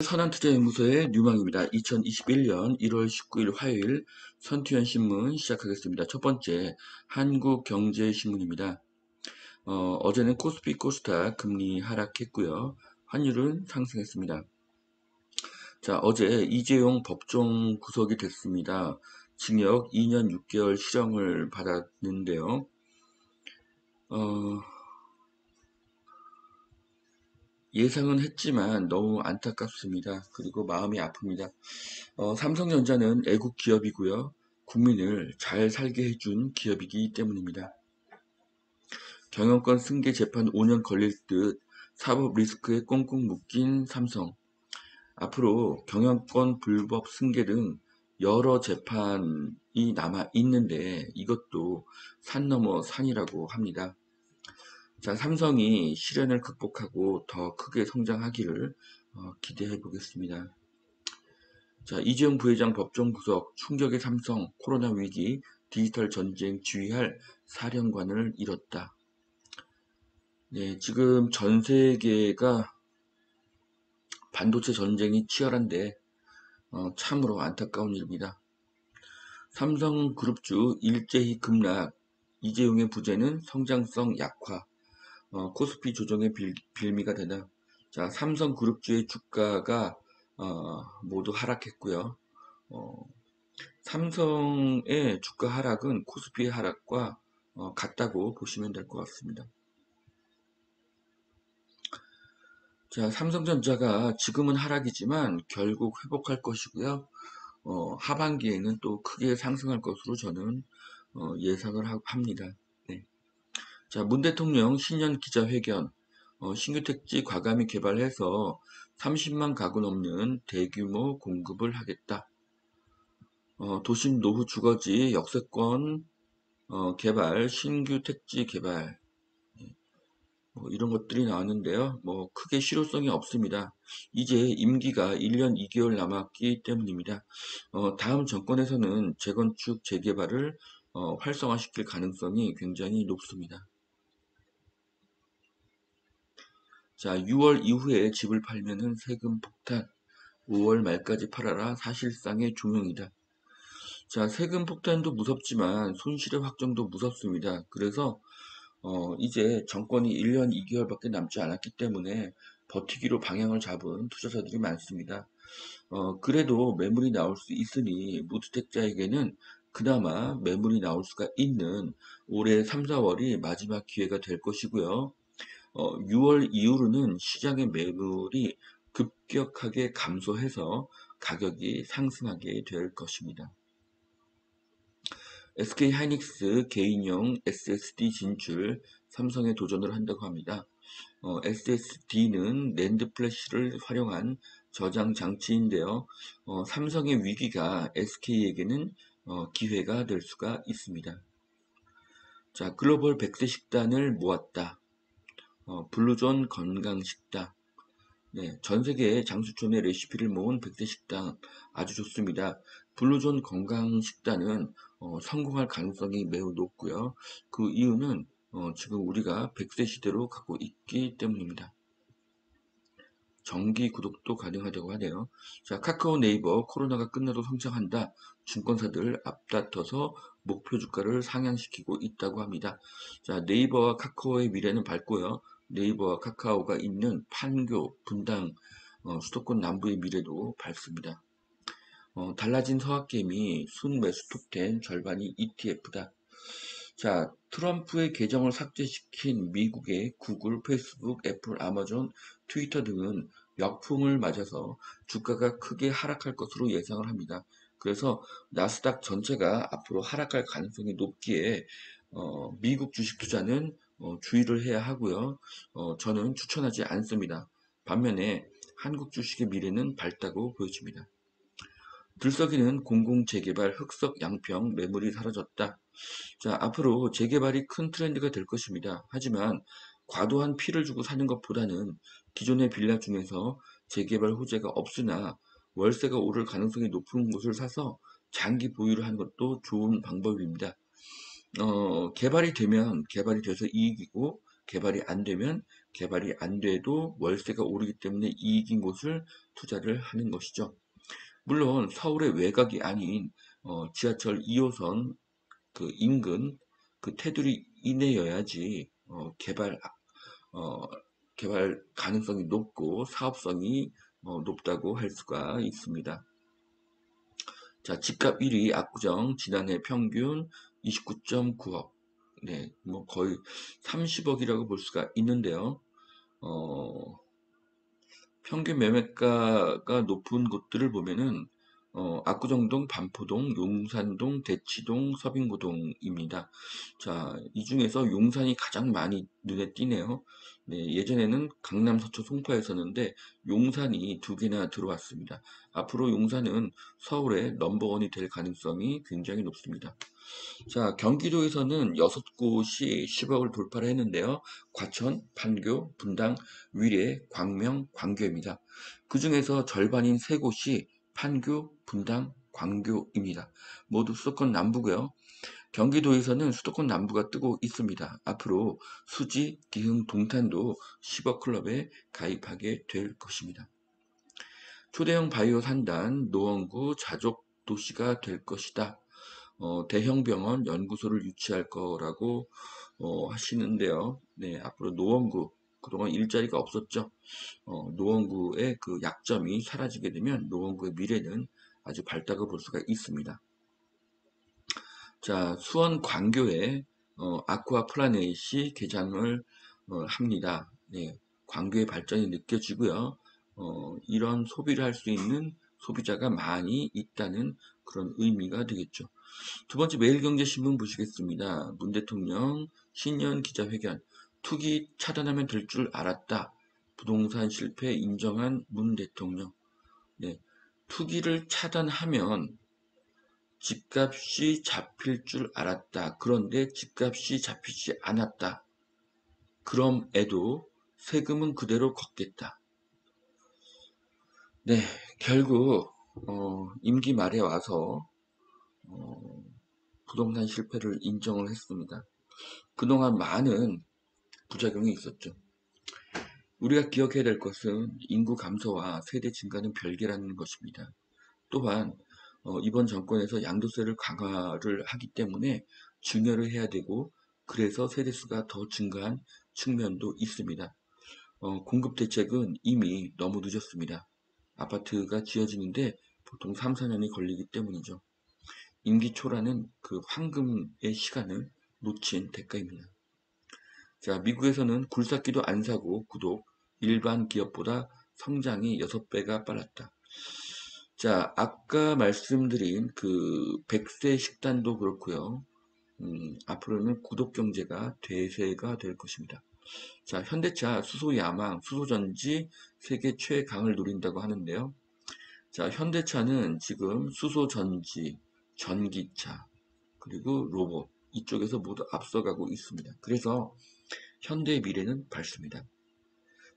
선한투자연구소의 류망입니다. 2021년 1월 19일 화요일 선투연 신문 시작하겠습니다. 첫 번째 한국경제신문입니다. 어제는 코스피 코스닥 금리 하락했고요. 환율은 상승했습니다. 자, 어제 이재용 법정 구속이 됐습니다. 징역 2년 6개월 실형을 받았는데요. 예상은 했지만 너무 안타깝습니다. 그리고 마음이 아픕니다. 삼성전자는 애국 기업이고요. 국민을 잘 살게 해준 기업이기 때문입니다. 경영권 승계 재판 5년 걸릴 듯 사법 리스크에 꽁꽁 묶인 삼성. 앞으로 경영권 불법 승계 등 여러 재판이 남아 있는데 이것도 산 넘어 산이라고 합니다. 자, 삼성이 시련을 극복하고 더 크게 성장하기를 기대해 보겠습니다. 자, 이재용 부회장 법정 구속, 충격의 삼성, 코로나 위기, 디지털 전쟁 지휘할 사령관을 잃었다. 네, 지금 전 세계가 반도체 전쟁이 치열한데 참으로 안타까운 일입니다. 삼성그룹주 일제히 급락, 이재용의 부재는 성장성 약화, 코스피 조정의 빌미가 되나. 자, 삼성그룹주의 주가가 모두 하락했고요. 삼성의 주가 하락은 코스피의 하락과 같다고 보시면 될 것 같습니다. 자, 삼성전자가 지금은 하락이지만 결국 회복할 것이고요. 하반기에는 또 크게 상승할 것으로 저는 예상을 합니다. 네. 자, 문 대통령 신년 기자회견, 신규 택지 과감히 개발해서 30만 가구 넘는 대규모 공급을 하겠다. 도심 노후 주거지 역세권 개발, 신규 택지 개발 이런 것들이 나왔는데요. 크게 실효성이 없습니다. 이제 임기가 1년 2개월 남았기 때문입니다. 다음 정권에서는 재건축, 재개발을 활성화시킬 가능성이 굉장히 높습니다. 자, 6월 이후에 집을 팔면은 세금 폭탄, 5월 말까지 팔아라 사실상의 종용이다. 자, 세금 폭탄도 무섭지만 손실의 확정도 무섭습니다. 그래서 이제 정권이 1년 2개월밖에 남지 않았기 때문에 버티기로 방향을 잡은 투자자들이 많습니다. 그래도 매물이 나올 수 있으니 무주택자에게는 그나마 매물이 나올 수가 있는 올해 3, 4월이 마지막 기회가 될 것이고요. 6월 이후로는 시장의 매물이 급격하게 감소해서 가격이 상승하게 될 것입니다. SK하이닉스 개인용 SSD 진출 삼성에 도전을 한다고 합니다. SSD는 낸드 플래시를 활용한 저장 장치인데요. 삼성의 위기가 SK에게는 기회가 될 수가 있습니다. 자, 글로벌 100세 식단을 모았다. 블루존 건강식당. 네, 전 세계 장수촌의 레시피를 모은 100세 식당 아주 좋습니다. 블루존 건강식단은 성공할 가능성이 매우 높고요. 그 이유는 지금 우리가 100세 시대로 가고 있기 때문입니다. 정기 구독도 가능하다고 하네요. 자, 카카오 네이버 코로나가 끝나도 성장한다. 증권사들 앞다퉈서 목표 주가를 상향시키고 있다고 합니다. 자, 네이버와 카카오의 미래는 밝고요. 네이버와 카카오가 있는 판교, 분당, 수도권 남부의 미래도 밝습니다. 달라진 서학개미 순매수 톱10 절반이 ETF다. 자, 트럼프의 계정을 삭제시킨 미국의 구글, 페이스북, 애플, 아마존, 트위터 등은 역풍을 맞아서 주가가 크게 하락할 것으로 예상을 합니다. 그래서 나스닥 전체가 앞으로 하락할 가능성이 높기에 미국 주식 투자는 주의를 해야 하고요. 저는 추천하지 않습니다. 반면에 한국 주식의 미래는 밝다고 보여집니다. 들썩이는 공공재개발 흑석 양평 매물이 사라졌다. 자, 앞으로 재개발이 큰 트렌드가 될 것입니다. 하지만 과도한 피를 주고 사는 것보다는 기존의 빌라 중에서 재개발 호재가 없으나 월세가 오를 가능성이 높은 곳을 사서 장기 보유를 하는 것도 좋은 방법입니다. 개발이 되면 개발이 돼서 이익이고 개발이 안 되면 개발이 안 돼도 월세가 오르기 때문에 이익인 곳을 투자를 하는 것이죠. 물론 서울의 외곽이 아닌 지하철 2호선 그 인근 그 테두리 이내여야지 어, 개발 가능성이 높고 사업성이 높다고 할 수가 있습니다. 자, 집값 1위 압구정 지난해 평균 29.9억. 네, 뭐 거의 30억이라고 볼 수가 있는데요. 어, 평균 매매가가 높은 곳들을 보면은 압구정동, 반포동, 용산동, 대치동, 서빙고동입니다. 자, 이 중에서 용산이 가장 많이 눈에 띄네요. 네, 예전에는 강남, 서초, 송파였었는데 용산이 두 개나 들어왔습니다. 앞으로 용산은 서울의 넘버원이 될 가능성이 굉장히 높습니다. 자, 경기도에서는 6곳이 10억을 돌파를 했는데요. 과천, 판교, 분당, 위례, 광명, 광교입니다. 그 중에서 절반인 3곳이 판교, 분당, 광교입니다. 모두 수도권 남부고요. 경기도에서는 수도권 남부가 뜨고 있습니다. 앞으로 수지, 기흥, 동탄도 10억 클럽에 가입하게 될 것입니다. 초대형 바이오 산단, 노원구, 자족 도시가 될 것이다. 대형 병원 연구소를 유치할 거라고 하시는데요. 네, 앞으로 노원구, 그동안 일자리가 없었죠. 노원구의 그 약점이 사라지게 되면 노원구의 미래는 아주 밝다고 볼 수가 있습니다. 자, 수원 광교에 아쿠아 플라넷이 개장을 합니다. 네, 광교의 발전이 느껴지고요. 이런 소비를 할 수 있는 소비자가 많이 있다는 그런 의미가 되겠죠. 두 번째 매일경제신문 보시겠습니다. 문 대통령 신년 기자회견. 투기 차단하면 될 줄 알았다. 부동산 실패 인정한 문 대통령. 네, 투기를 차단하면 집값이 잡힐 줄 알았다. 그런데 집값이 잡히지 않았다. 그럼에도 세금은 그대로 걷겠다. 네, 결국 임기 말에 와서 부동산 실패를 인정을 했습니다. 그동안 많은 부작용이 있었죠. 우리가 기억해야 될 것은 인구 감소와 세대 증가는 별개라는 것입니다. 또한 이번 정권에서 양도세를 강화를 하기 때문에 증여를 해야 되고 그래서 세대수가 더 증가한 측면도 있습니다. 공급 대책은 이미 너무 늦었습니다. 아파트가 지어지는데 보통 3, 4년이 걸리기 때문이죠. 임기 초라는 그 황금의 시간을 놓친 대가입니다. 자, 미국에서는 굴삭기도 안 사고 구독, 일반 기업보다 성장이 6배가 빨랐다. 자, 아까 말씀드린 그 100세 식단도 그렇고요. 앞으로는 구독 경제가 대세가 될 것입니다. 자, 현대차 수소 야망, 수소 전지 세계 최강을 노린다고 하는데요. 자, 현대차는 지금 수소 전지, 전기차, 그리고 로봇 이쪽에서 모두 앞서가고 있습니다. 그래서 현대의 미래는 밝습니다.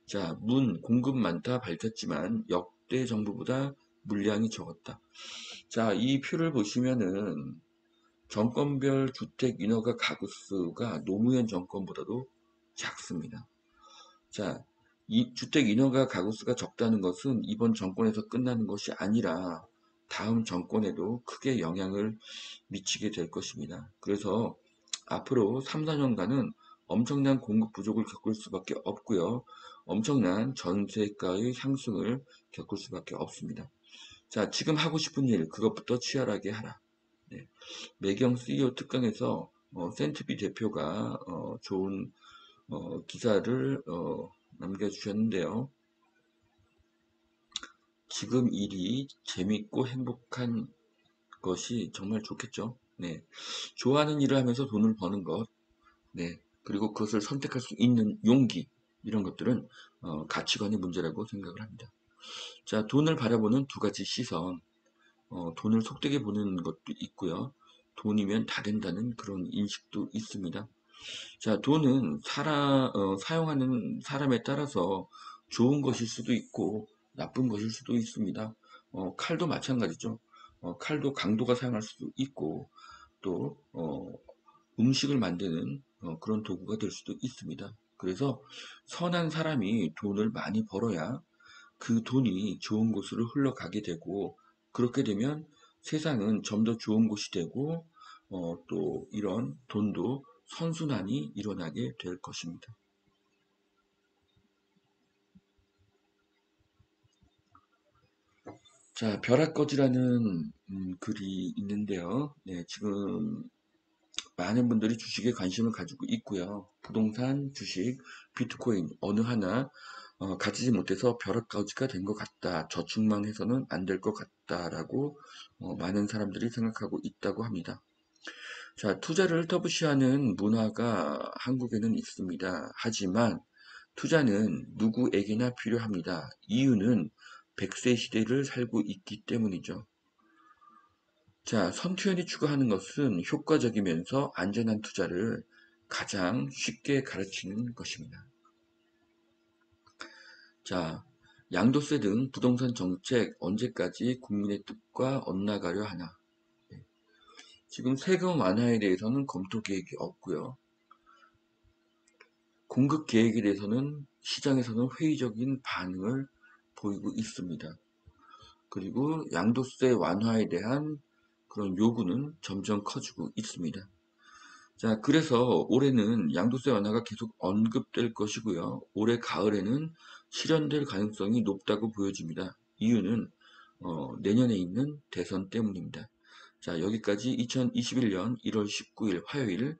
자, 공급 많다 밝혔지만 역대 정부보다 물량이 적었다. 자, 이 표를 보시면은 정권별 주택 인허가 가구 수가 노무현 정권보다도 작습니다. 자, 이 주택 인허가 가구 수가 적다는 것은 이번 정권에서 끝나는 것이 아니라 다음 정권에도 크게 영향을 미치게 될 것입니다. 그래서 앞으로 3, 4년간은 엄청난 공급 부족을 겪을 수밖에 없고요. 엄청난 전세가의 상승을 겪을 수밖에 없습니다. 자, 지금 하고 싶은 일, 그것부터 치열하게 하라. 네. 매경 CEO 특강에서 센트비 대표가 좋은 기사를 남겨주셨는데요. 지금 일이 재밌고 행복한 것이 정말 좋겠죠. 네. 좋아하는 일을 하면서 돈을 버는 것, 네. 그리고 그것을 선택할 수 있는 용기, 이런 것들은 가치관의 문제라고 생각을 합니다. 자, 돈을 바라보는 두 가지 시선, 돈을 속되게 보는 것도 있고요. 돈이면 다 된다는 그런 인식도 있습니다. 자, 돈은 사용하는 사람에 따라서 좋은 것일 수도 있고 나쁜 것일 수도 있습니다. 칼도 마찬가지죠. 칼도 강도가 사용할 수도 있고 또 음식을 만드는 그런 도구가 될 수도 있습니다. 그래서 선한 사람이 돈을 많이 벌어야 그 돈이 좋은 곳으로 흘러가게 되고, 그렇게 되면 세상은 좀 더 좋은 곳이 되고, 또 이런 돈도 선순환이 일어나게 될 것입니다. 자, 벼락거지라는 글이 있는데요. 네, 지금 많은 분들이 주식에 관심을 가지고 있고요. 부동산, 주식, 비트코인 어느 하나 가지지 못해서 벼락거지가 된 것 같다. 저축만 해서는 안 될 것 같다라고 많은 사람들이 생각하고 있다고 합니다. 자, 투자를 터부시하는 문화가 한국에는 있습니다. 하지만 투자는 누구에게나 필요합니다. 이유는 100세 시대를 살고 있기 때문이죠. 자, 선투연이 추구하는 것은 효과적이면서 안전한 투자를 가장 쉽게 가르치는 것입니다. 자, 양도세 등 부동산 정책 언제까지 국민의 뜻과 엇나가려 하나? 네. 지금 세금 완화에 대해서는 검토 계획이 없고요. 공급 계획에 대해서는 시장에서는 회의적인 반응을 보이고 있습니다. 그리고 양도세 완화에 대한 그런 요구는 점점 커지고 있습니다. 자, 그래서 올해는 양도세 완화가 계속 언급될 것이고요. 올해 가을에는 실현될 가능성이 높다고 보여집니다. 이유는 내년에 있는 대선 때문입니다. 자, 여기까지 2021년 1월 19일 화요일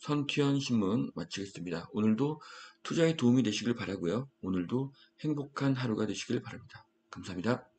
선티현 신문 마치겠습니다. 오늘도 투자에 도움이 되시길 바라고요. 오늘도 행복한 하루가 되시길 바랍니다. 감사합니다.